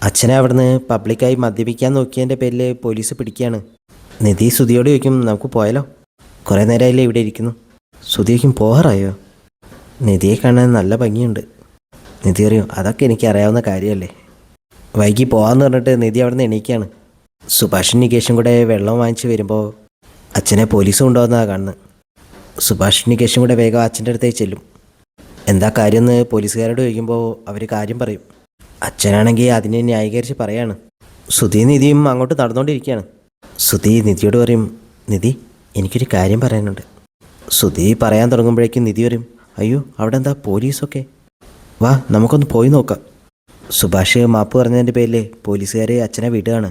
അച്ഛനെ അവിടുന്ന് പബ്ലിക്കായി മദ്യപിക്കാൻ നോക്കിയതിൻ്റെ പേരിൽ പോലീസ് പിടിക്കുകയാണ്. നിധി സുധിയോട് ചോദിക്കും, നമുക്ക് പോയാലോ, കുറേ നേരമായില്ലേ ഇവിടെ ഇരിക്കുന്നു. സുധി ചോദിക്കും, പോകാറായോ? നിധിയെ കാണാൻ നല്ല ഭംഗിയുണ്ട്. നിധി പറയും, അതൊക്കെ എനിക്ക് അറിയാവുന്ന കാര്യമല്ലേ. വൈകി പോകാമെന്ന് പറഞ്ഞിട്ട് നിധി അവിടെ നിന്ന് എണീക്കുകയാണ്. സുഭാഷും നികേഷും കൂടെ വെള്ളം വാങ്ങിച്ച് വരുമ്പോൾ അച്ഛനെ പോലീസ് കൊണ്ടുവന്നതാണ് കാണുന്നത്. സുഭാഷും നികേഷും കൂടെ വേഗം അച്ഛൻ്റെ അടുത്തേക്ക് ചെല്ലും. എന്താ കാര്യമെന്ന് പോലീസുകാരോട് ചോദിക്കുമ്പോൾ അവർ കാര്യം പറയും. അച്ഛനാണെങ്കിൽ അതിനെ ന്യായീകരിച്ച് പറയാണ്. സുധി നിധിയും അങ്ങോട്ട് നടന്നുകൊണ്ടിരിക്കുകയാണ്. സുധി നിധിയോട് പറയും, നിധി എനിക്കൊരു കാര്യം പറയാനുണ്ട്. സുധി പറയാൻ തുടങ്ങുമ്പോഴേക്കും നിധി പറയും, അയ്യോ അവിടെ എന്താ പോലീസൊക്കെ, വാ നമുക്കൊന്ന് പോയി നോക്കാം. സുഭാഷ് മാപ്പ് പറഞ്ഞതിൻ്റെ പേരിൽ പോലീസുകാർ അച്ഛനെ വിടുകയാണ്.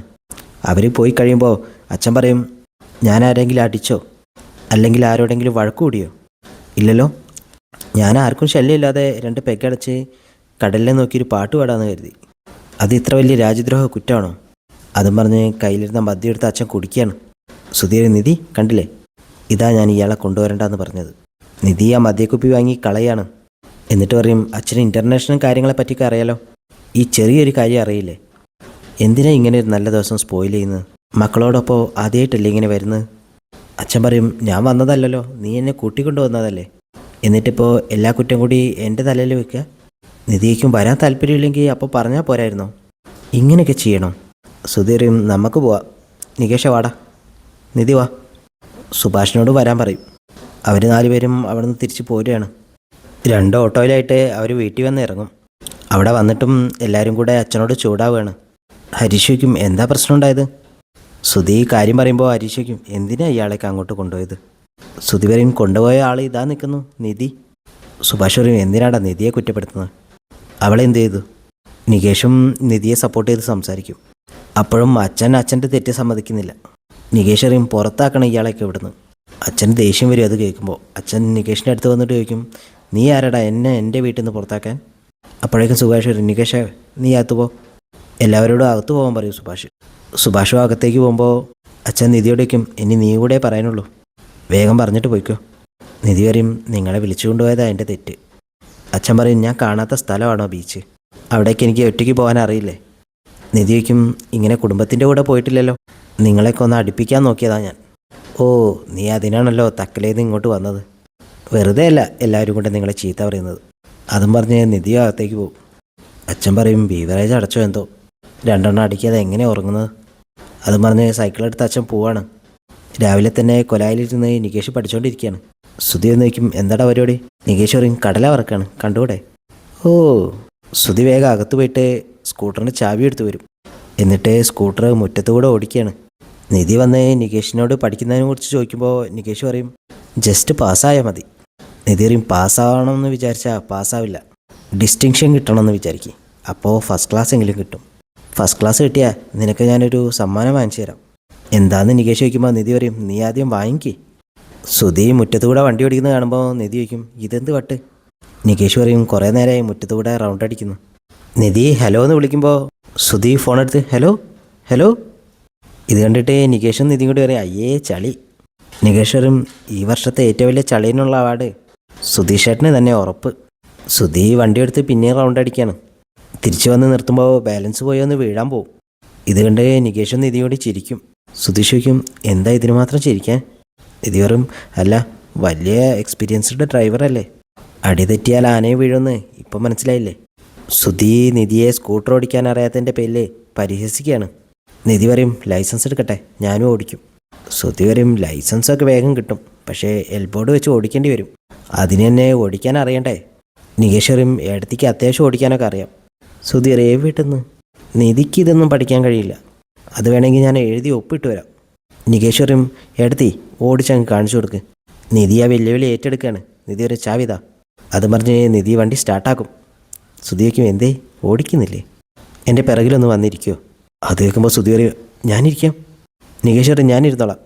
അവർ പോയി കഴിയുമ്പോൾ അച്ഛൻ പറയും, ഞാൻ ആരെങ്കിലും അടിച്ചോ അല്ലെങ്കിൽ ആരോടെങ്കിലും വഴക്ക് കൂടിയോ? ഇല്ലല്ലോ, ഞാൻ ആർക്കും ശല്യമില്ലാതെ 2 പെഗടച്ച് കടലിനെ നോക്കിയൊരു പാട്ട് പാടാമെന്ന് കരുതി. അത് ഇത്ര വലിയ രാജ്യദ്രോഹ കുറ്റമാണോ? അതും പറഞ്ഞ് കയ്യിലിരുന്ന മദ്യം എടുത്ത് അച്ഛൻ കുടിക്കുകയാണ്. സുധീർ, നിധി കണ്ടില്ലേ, ഇതാ ഞാൻ ഇയാളെ കൊണ്ടുവരണ്ടെന്ന് പറഞ്ഞത്. നിധി ആ മദ്യക്കുപ്പി വാങ്ങി കളയാണ്. എന്നിട്ട് പറയും, അച്ഛന് ഇൻ്റർനാഷണൽ കാര്യങ്ങളെ പറ്റിയൊക്കെ അറിയാലോ, ഈ ചെറിയൊരു കാര്യം അറിയില്ലേ? എന്തിനാ ഇങ്ങനെ ഒരു നല്ല ദിവസം സ്പോയിൽ ചെയ്യുന്നത്? മക്കളോടൊപ്പം ആദ്യമായിട്ടല്ലേ ഇങ്ങനെ വരുന്നത്? അച്ഛൻ പറയും, ഞാൻ വന്നതല്ലല്ലോ, നീ എന്നെ കൂട്ടിക്കൊണ്ടു വന്നതല്ലേ, എന്നിട്ടിപ്പോൾ എല്ലാ കുറ്റം കൂടി എൻ്റെ തലയിൽ വെക്കുക. നിധിക്കും വരാൻ താല്പര്യമില്ലെങ്കിൽ അപ്പോൾ പറഞ്ഞാൽ പോരായിരുന്നോ? ഇങ്ങനെയൊക്കെ ചെയ്യണോ? സുധീറും, നമുക്ക് പോവാം, നികേഷ വാടാ, നിധി വാ. സുഭാഷിനോട് വരാൻ പറയും. അവർ 4 പേരും അവിടെ നിന്ന് തിരിച്ച് പോരുകയാണ്. 2 ഓട്ടോയിലായിട്ട് അവർ വീട്ടിൽ വന്ന് ഇറങ്ങും. അവിടെ വന്നിട്ടും എല്ലാവരും കൂടെ അച്ഛനോട് ചൂടാവുകയാണ്. ഹരീഷയ്ക്കും, എന്താ പ്രശ്നം ഉണ്ടായത്? സുധി കാര്യം പറയുമ്പോൾ ഹരീഷയ്ക്കും, എന്തിനാ ഇയാളേക്ക് അങ്ങോട്ട് കൊണ്ടുപോയത്? സുധി പറയും, കൊണ്ടുപോയ ആൾ ഇതാ നിൽക്കുന്നു, നിധി. സുഭാഷ് പറയും, എന്തിനാടാ നിധിയെ കുറ്റപ്പെടുത്തുന്നത്? അവളെന്ത് ചെയ്തു? നികേഷും നിധിയെ സപ്പോർട്ട് ചെയ്ത് സംസാരിക്കും. അപ്പോഴും അച്ഛൻ്റെ തെറ്റ് സമ്മതിക്കുന്നില്ല. നികേഷ് പറയും, പുറത്താക്കണം ഇയാളൊക്കെ ഇവിടുന്ന്. അച്ഛന് ദേഷ്യം വരും അത് കേൾക്കുമ്പോൾ. അച്ഛൻ നികേഷിൻ്റെ അടുത്ത് വന്നിട്ട് ചോദിക്കും, നീ ആരടാ എന്നെ എൻ്റെ വീട്ടിൽ നിന്ന് പുറത്താക്കാൻ? അപ്പോഴേക്കും സുഭാഷ് പറയും, നികേഷേ നീ അകത്ത് പോ, എല്ലാവരോടും അകത്ത് പോകാൻ പറയും സുഭാഷ്. സുഭാഷും അകത്തേക്ക് പോകുമ്പോൾ അച്ഛൻ നിധിയോട് വയ്ക്കും, ഇനി നീ കൂടെ പറയാനുള്ളൂ, വേഗം പറഞ്ഞിട്ട് പോയിക്കോ. നിധി പറയും, നിങ്ങളെ വിളിച്ചു കൊണ്ടുപോയതാണ് എൻ്റെ തെറ്റ്. അച്ഛൻ പറയും, ഞാൻ കാണാത്ത സ്ഥലമാണോ ബീച്ച്? അവിടേക്ക് എനിക്ക് ഒറ്റയ്ക്ക് പോകാൻ അറിയില്ലേ? നിധി വയ്ക്കും, ഇങ്ങനെ കുടുംബത്തിൻ്റെ കൂടെ പോയിട്ടില്ലല്ലോ, നിങ്ങളെയൊക്കെ ഒന്ന് അടുപ്പിക്കാൻ നോക്കിയതാണ് ഞാൻ. ഓ, നീ അതിനാണല്ലോ തക്കലേന്ന് ഇങ്ങോട്ട് വന്നത്. വെറുതെ അല്ല എല്ലാവരും കൂടെ നിങ്ങളെ ചീത്ത പറയുന്നത്. അതും പറഞ്ഞ് നിധി അകത്തേക്ക് പോകും. അച്ഛൻ പറയും, ബീവറേജ് അടച്ചോ എന്തോ, 2 എണ്ണം അടിക്കാതെ എങ്ങനെ ഉറങ്ങുന്നത്? അതും പറഞ്ഞ് സൈക്കിളെടുത്ത് അച്ഛൻ പോവാണ്. രാവിലെ തന്നെ കൊലായിലിരുന്ന് നികേഷ് പഠിച്ചുകൊണ്ടിരിക്കുകയാണ്. സുധി ഒന്ന് വയ്ക്കും, എന്താടാ പരിപാടി? നികേഷ് പറയും, കടല വറക്കാണ്, കണ്ടുകൂടെ? ഓ. സുധി വേഗം അകത്ത് പോയിട്ട് സ്കൂട്ടറിന് ചാവി എടുത്ത് വരും. എന്നിട്ട് സ്കൂട്ടർ മുറ്റത്തുകൂടെ ഓടിക്കുകയാണ്. നിധി വന്ന് നികേഷിനോട് പഠിക്കുന്നതിനെ കുറിച്ച് ചോദിക്കുമ്പോൾ നികേഷ് പറയും, ജസ്റ്റ് പാസ്സായാൽ മതി. നിധി പറയും, പാസ്സാവണമെന്ന് വിചാരിച്ചാൽ പാസ്സാവില്ല, ഡിസ്റ്റിങ്ഷൻ കിട്ടണമെന്ന് വിചാരിക്കും, അപ്പോൾ ഫസ്റ്റ് ക്ലാസ് എങ്കിലും കിട്ടും. ഫസ്റ്റ് ക്ലാസ് കിട്ടിയാൽ നിനക്ക് ഞാനൊരു സമ്മാനം വാങ്ങിച്ചു തരാം. എന്താണെന്ന് നികേഷ് ചോദിക്കുമ്പോൾ നിധി പറയും, നീ ആദ്യം വാങ്ങിക്കേ. സുധി മുറ്റത്തുകൂടെ വണ്ടി ഓടിക്കുന്നത് കാണുമ്പോൾ നിധി ചോദിക്കും, ഇതെന്ത് വട്ട്? നികേഷ് പറയും, കുറേ നേരമായി മുറ്റത്തുകൂടെ റൗണ്ട് അടിക്കുന്നു. നിധി ഹലോ എന്ന് വിളിക്കുമ്പോൾ സുധി ഫോണെടുത്ത് ഹലോ ഹലോ. ഇത് കണ്ടിട്ട് നികേഷും നിധിയും കൂടി പറയും, അയ്യേ ചളി. നികേഷ് പറയും, ഈ വർഷത്തെ ഏറ്റവും വലിയ ചളീനുള്ള അവാർഡ് സുധീഷ് ചേട്ടന് തന്നെ ഉറപ്പ്. സുധി വണ്ടിയെടുത്ത് പിന്നെയും റൗണ്ട് അടിക്കുകയാണ്. തിരിച്ചു വന്ന് നിർത്തുമ്പോൾ ബാലൻസ് പോയി ഒന്ന് വീഴാൻ പോവും. ഇത് കണ്ട് നികേഷും നിധിയും കൂടി ചിരിക്കും. സുധീഷ് ചോദിക്കും, എന്താ ഇതിന് മാത്രം ചിരിക്കാൻ? നിധി പറയും, അല്ല വലിയ എക്സ്പീരിയൻസ്ഡ് ഡ്രൈവറല്ലേ, അടി തെറ്റിയാൽ ആനയെ വീഴുമെന്ന് ഇപ്പം മനസ്സിലായില്ലേ? സുധി നിധിയെ സ്കൂട്ടർ ഓടിക്കാൻ അറിയാത്തതിൻ്റെ പേരിൽ പരിഹസിക്കുകയാണ്. നിധി പറയും, ലൈസൻസ് എടുക്കട്ടെ, ഞാനും ഓടിക്കും. സുധി പറയും, ലൈസൻസൊക്കെ വേഗം കിട്ടും, പക്ഷേ എൽബോർഡ് വെച്ച് ഓടിക്കേണ്ടി വരും, അതിന് തന്നെ ഓടിക്കാൻ അറിയണ്ടേ? നികേഷ് പറയും, ഏടത്തിക്ക് അത്യാവശ്യം ഓടിക്കാനൊക്കെ അറിയാം. സുധി അറിയേ വീട്ടിൽ നിന്ന്, നിധിക്ക് ഇതൊന്നും പഠിക്കാൻ കഴിയില്ല, അത് വേണമെങ്കിൽ ഞാൻ എഴുതി ഒപ്പിട്ട് വരാം. നികേഷ് പറയും, ഏടത്തി ഓടിച്ചങ്ങ് കാണിച്ചു കൊടുക്ക്. നിധി ആ വെല്ലുവിളി ഏറ്റെടുക്കുകയാണ്. നിധി ഒരു ചാവിതാ. അത് പറഞ്ഞ് നിധി വണ്ടി സ്റ്റാർട്ടാക്കും. സുധി വയ്ക്കും, എന്തേ ഓടിക്കുന്നില്ലേ? എൻ്റെ പിറകിലൊന്ന് വന്നിരിക്കുമോ? അത് കേൾക്കുമ്പോൾ സുധി പറയും, ഞാനിരിക്കാം. നികേഷ് പറയും, ഞാനിരുന്നോളാം.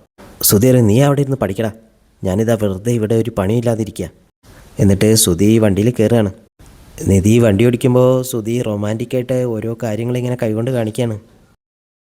സുധി പറയും, നീ അവിടെ ഇരുന്ന് പഠിക്കടാ, ഞാനിതാ വെറുതെ ഇവിടെ ഒരു പണിയില്ലാതിരിക്കുക. എന്നിട്ട് സുധി വണ്ടിയിൽ കയറുകയാണ്. നിധി വണ്ടി ഓടിക്കുമ്പോൾ സുധി റൊമാൻറ്റിക്കായിട്ട് ഓരോ കാര്യങ്ങളിങ്ങനെ കൈകൊണ്ട് കാണിക്കുകയാണ്.